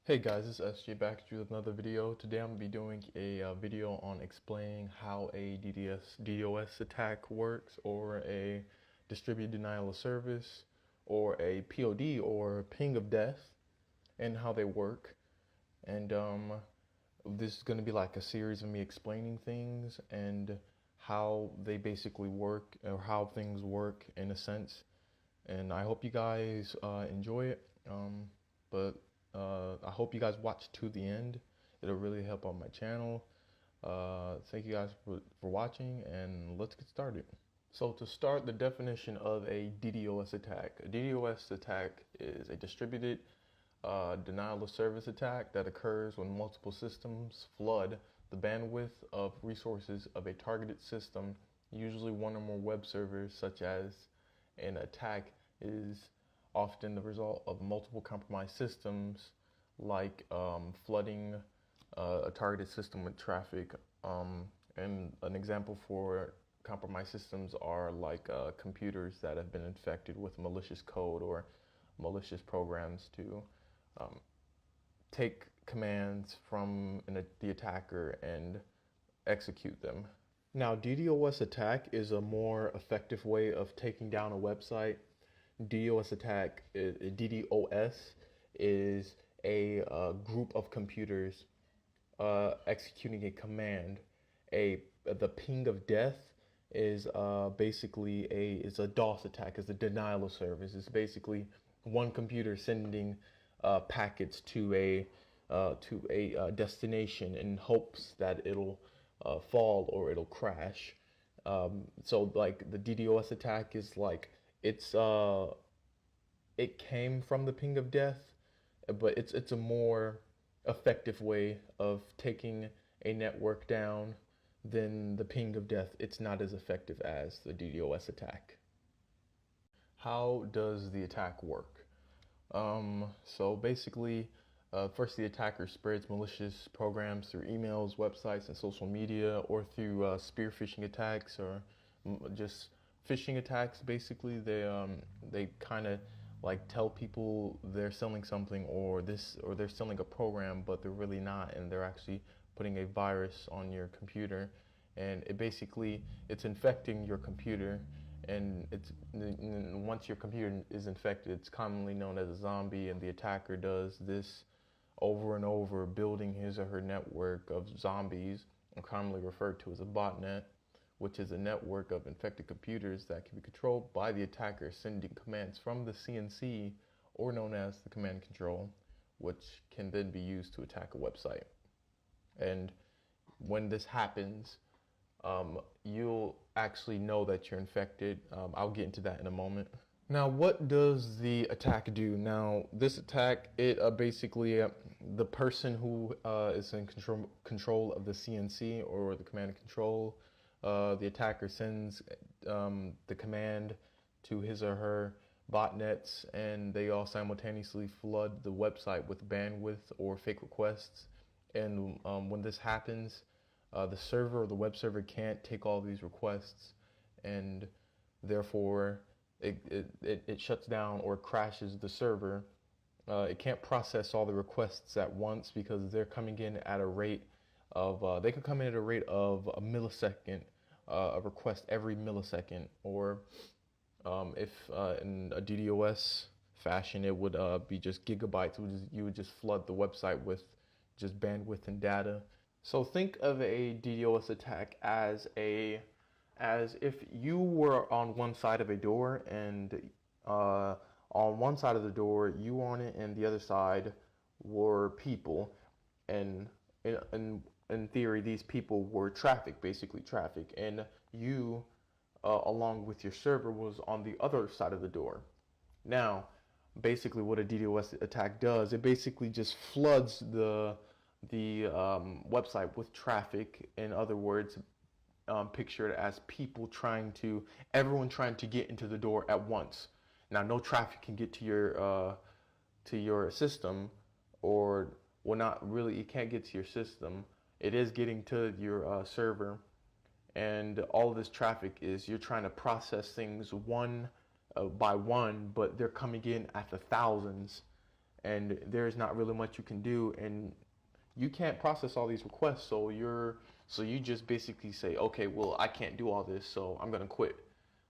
Hey guys, this is SJ back with another video. Today I'm going to be doing a video on explaining how a DDoS attack works, or a distributed denial of service, or a POD, or ping of death, and how they work. And this is going to be like a series of me explaining things and how they basically work, or how things work in a sense. And I hope you guys enjoy it. But I hope you guys watch to the end. It'll really help on my channel. Thank you guys for watching, and let's get started. So to start, the definition of a DDoS attack. A DDoS attack is a distributed denial of service attack that occurs when multiple systems flood the bandwidth of resources of a targeted system, usually one or more web servers. Such as an attack is often the result of multiple compromised systems, like flooding a targeted system with traffic. And an example for compromised systems are like computers that have been infected with malicious code or malicious programs to take commands from the attacker and execute them. Now, DDoS attack is a more effective way of taking down a website. DDoS is a group of computers executing a command. The ping of death is basically a DOS attack. It's a denial of service. It's basically one computer sending packets to a destination in hopes that it'll fall or it'll crash. So like the DDoS attack is like it came from the ping of death, but it's a more effective way of taking a network down than the ping of death. It's not as effective as the DDoS attack. How does the attack work? So basically, first the attacker spreads malicious programs through emails, websites, and social media, or through spear phishing attacks, or just phishing attacks. Basically, they kind of like tell people they're selling something, or they're selling a program, but they're really not, and they're actually putting a virus on your computer, and it's infecting your computer. And once your computer is infected, it's commonly known as a zombie, and the attacker does this over and over, building his or her network of zombies, commonly referred to as a botnet, which is a network of infected computers that can be controlled by the attacker sending commands from the CNC, or known as the command control, which can then be used to attack a website. And when this happens, you'll actually know that you're infected. I'll get into that in a moment. Now, what does the attack do? Now, this attack, it basically, the person who is in control of the CNC, or the command and control, the attacker sends the command to his or her botnets, and they all simultaneously flood the website with bandwidth or fake requests. And when this happens, the server or the web server can't take all these requests, and therefore it shuts down or crashes the server. It can't process all the requests at once, because they're coming in at a rate of they could come in at a rate of a millisecond, a request every millisecond. Or if in a DDoS fashion, it would be just gigabytes. You would just flood the website with just bandwidth and data. So think of a DDoS attack as if you were on one side of a door, and on one side of the door you were on it, and the other side were people, and in theory these people were traffic, basically traffic, and you along with your server was on the other side of the door. Now, basically what a DDoS attack does, it basically just floods the website with traffic. In other words, picture it as everyone trying to get into the door at once. Now, no traffic can get to your system, or well, not really. It can't get to your system. It is getting to your server, and all of this traffic is you're trying to process things one by one, but they're coming in at the thousands. and there's not really much you can do, and you can't process all these requests. So you just basically say, okay, well, I can't do all this, so I'm gonna quit.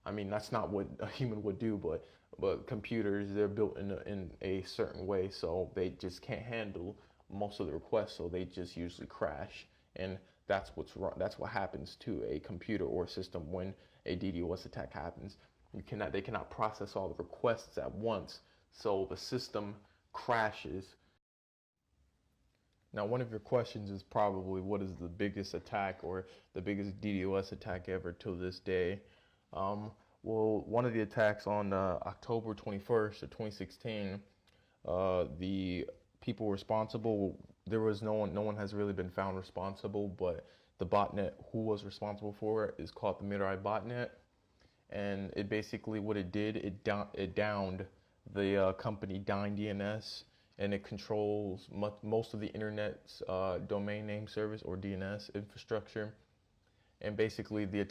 I mean, that's not what a human would do, but computers, they're built in a certain way, so they just can't handle most of the requests, so they just usually crash. And that's what's wrong. That's what happens to a computer or system when a DDoS attack happens. They cannot process all the requests at once, so the system crashes. Now, one of your questions is probably, what is the biggest attack or the biggest DDoS attack ever till this day? Um, well, one of the attacks on October 21st of 2016, the people responsible, there was no one has really been found responsible, but the botnet who was responsible for it is called the MIRAI botnet, and it basically, what it did, it downed the company DNS, and it controls most of the internet's domain name service or DNS infrastructure. And basically, the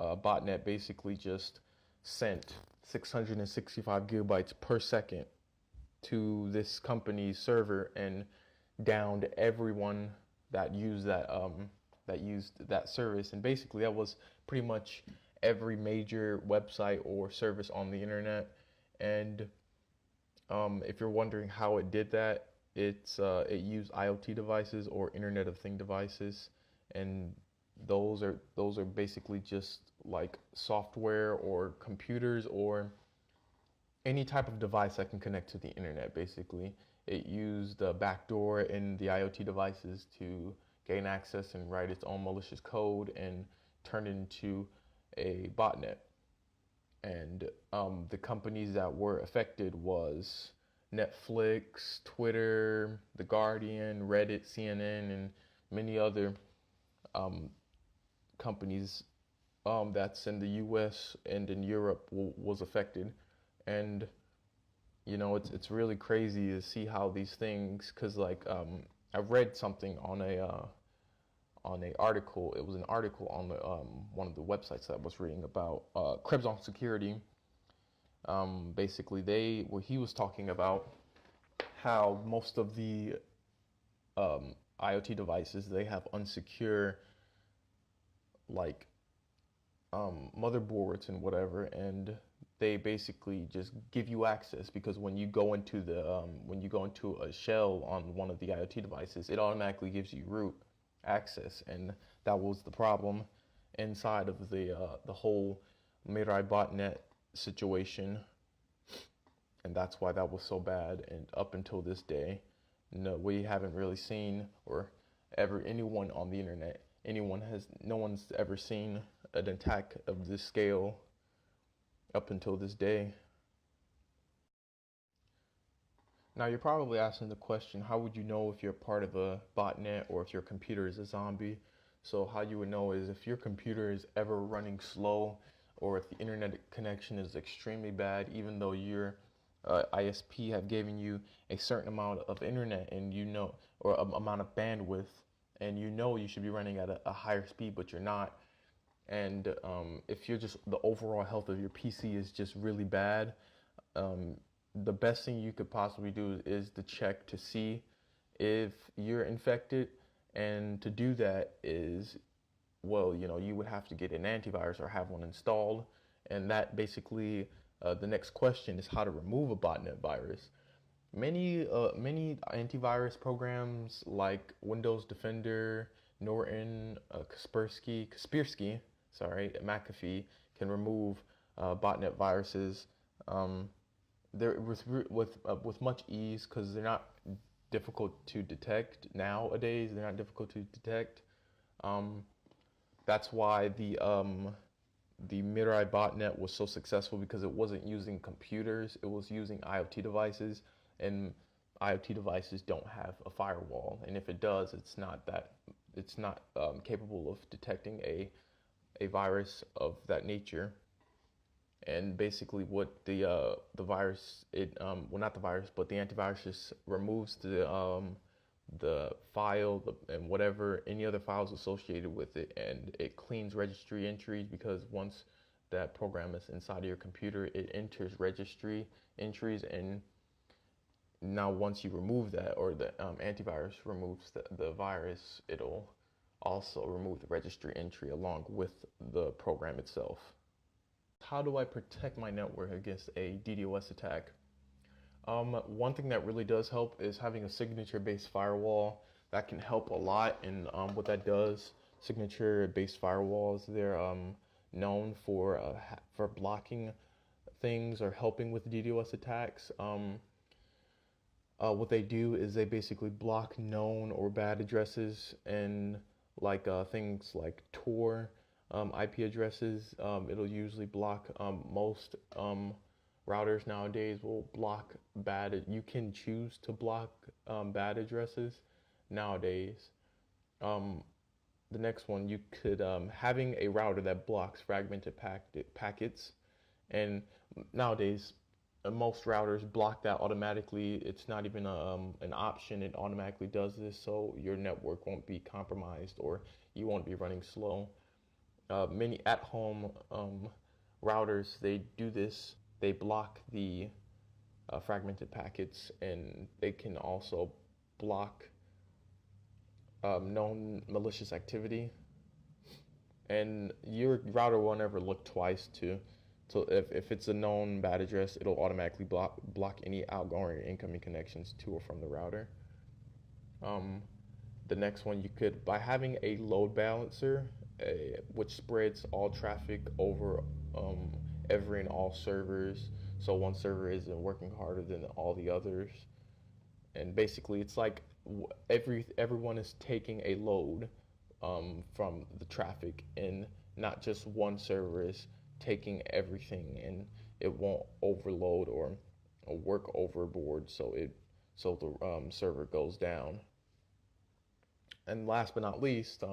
botnet basically just sent 665 gigabytes per second to this company's server and downed everyone that used that service. And basically, that was pretty much every major website or service on the internet. And if you're wondering how it did that, it used IoT devices or Internet of Things devices, and those are basically just like software or computers or any type of device that can connect to the internet. Basically, it used a backdoor in the IoT devices to gain access and write its own malicious code and turn it into a botnet. And the companies that were affected was Netflix, Twitter, The Guardian, Reddit, CNN, and many other companies that's in the U.S. and in Europe was affected. And you know, it's really crazy to see how these things, because like I read something on a article. It was an article on the one of the websites that I was reading about Krebs on security. Basically, he was talking about how most of the IoT devices, they have unsecure like motherboards and whatever, and they basically just give you access, because when you go into a shell on one of the IoT devices, it automatically gives you root access, and that was the problem inside of the whole MIRAI botnet situation, and that's why that was so bad. And up until this day, no, we haven't really seen or ever anyone on the internet, no one's ever seen an attack of this scale up until this day. Now you're probably asking the question, how would you know if you're part of a botnet or if your computer is a zombie? So how you would know is if your computer is ever running slow, or if the internet connection is extremely bad, even though your ISP have given you a certain amount of internet, and you know, or amount of bandwidth, and you know you should be running at a higher speed, but you're not. And if you're just, the overall health of your PC is just really bad, the best thing you could possibly do is to check to see if you're infected. And to do that is, well, you know, you would have to get an antivirus or have one installed. And that basically, the next question is how to remove a botnet virus. Many antivirus programs like Windows Defender, Norton, Kaspersky, McAfee can remove botnet viruses. They're with much ease, because they're not difficult to detect nowadays. They're not difficult to detect. That's why the MIRAI botnet was so successful, because it wasn't using computers, it was using IoT devices, and IoT devices don't have a firewall, and if it does, it's not capable of detecting a virus of that nature. And basically, what the virus, well, not the virus, but the antivirus just removes the file and whatever, any other files associated with it, and it cleans registry entries, because once that program is inside of your computer, it enters registry entries, and now once you remove that, or the antivirus removes the virus, it'll also remove the registry entry along with the program itself. How do I protect my network against a DDoS attack? One thing that really does help is having a signature-based firewall. That can help a lot. And what that does, signature-based firewalls, they're known for blocking things or helping with DDoS attacks. What they do is they basically block known or bad addresses, and like things like Tor IP addresses. It'll usually block most routers nowadays will block bad. You can choose to block bad addresses nowadays. The next one, you could having a router that blocks fragmented packets, and nowadays most routers block that automatically. It's not even an option. It automatically does this, so your network won't be compromised or you won't be running slow. Many at-home routers, they do this. They block the fragmented packets, and they can also block known malicious activity. And your router won't ever look twice so if it's a known bad address, it'll automatically block any outgoing or incoming connections to or from the router. The next one, you could, by having a load balancer, which spreads all traffic over every and all servers, so one server isn't working harder than all the others. And basically, it's like everyone is taking a load from the traffic, and not just one server is taking everything, and it won't overload or work overboard, so the server goes down. And last but not least,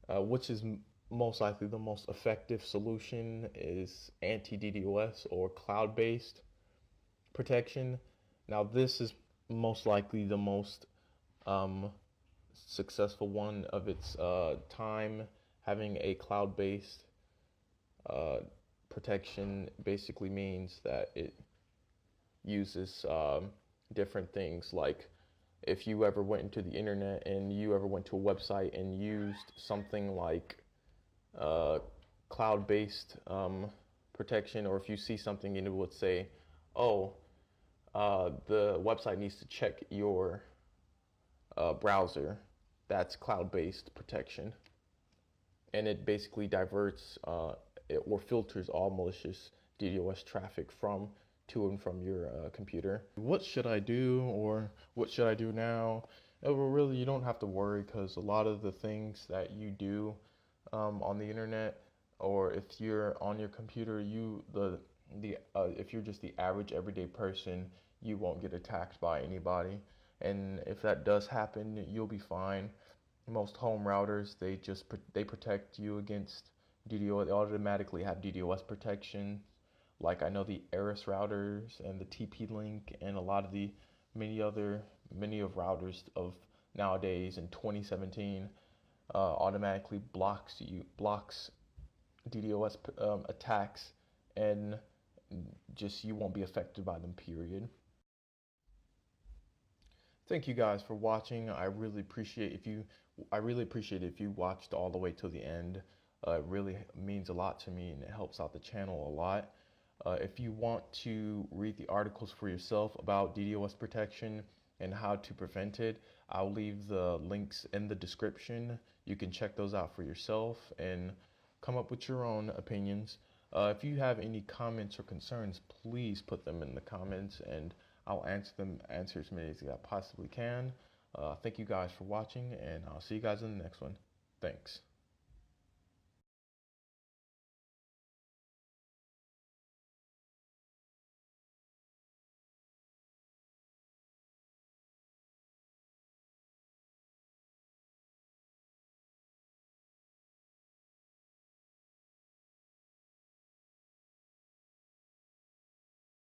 which is most likely the most effective solution, is anti-DDoS or cloud-based protection. Now, this is most likely the most successful one of its time. Having a cloud-based protection basically means that it uses different things. Like if you ever went into the internet and you ever went to a website and used something like cloud-based protection, or if you see something and it would say, oh, the website needs to check your browser, that's cloud-based protection. And it basically diverts or filters all malicious DDoS traffic to and from your computer. What should I do, or what should I do now? Well, really, you don't have to worry, because a lot of the things that you do on the internet, or if you're on your computer, if you're just the average everyday person, you won't get attacked by anybody. And if that does happen, you'll be fine. Most home routers, they protect you against DDoS. They automatically have DDoS protection. Like I know the Eris routers and the TP-Link and a lot of the many of routers of nowadays in 2017 automatically blocks DDoS attacks, and just you won't be affected by them, period. Thank you guys for watching. I really appreciate if you watched all the way till the end. It really means a lot to me, and it helps out the channel a lot. If you want to read the articles for yourself about DDoS protection and how to prevent it, I'll leave the links in the description. You can check those out for yourself and come up with your own opinions. If you have any comments or concerns, please put them in the comments, and I'll answer as many as I possibly can. Thank you guys for watching, and I'll see you guys in the next one. Thanks.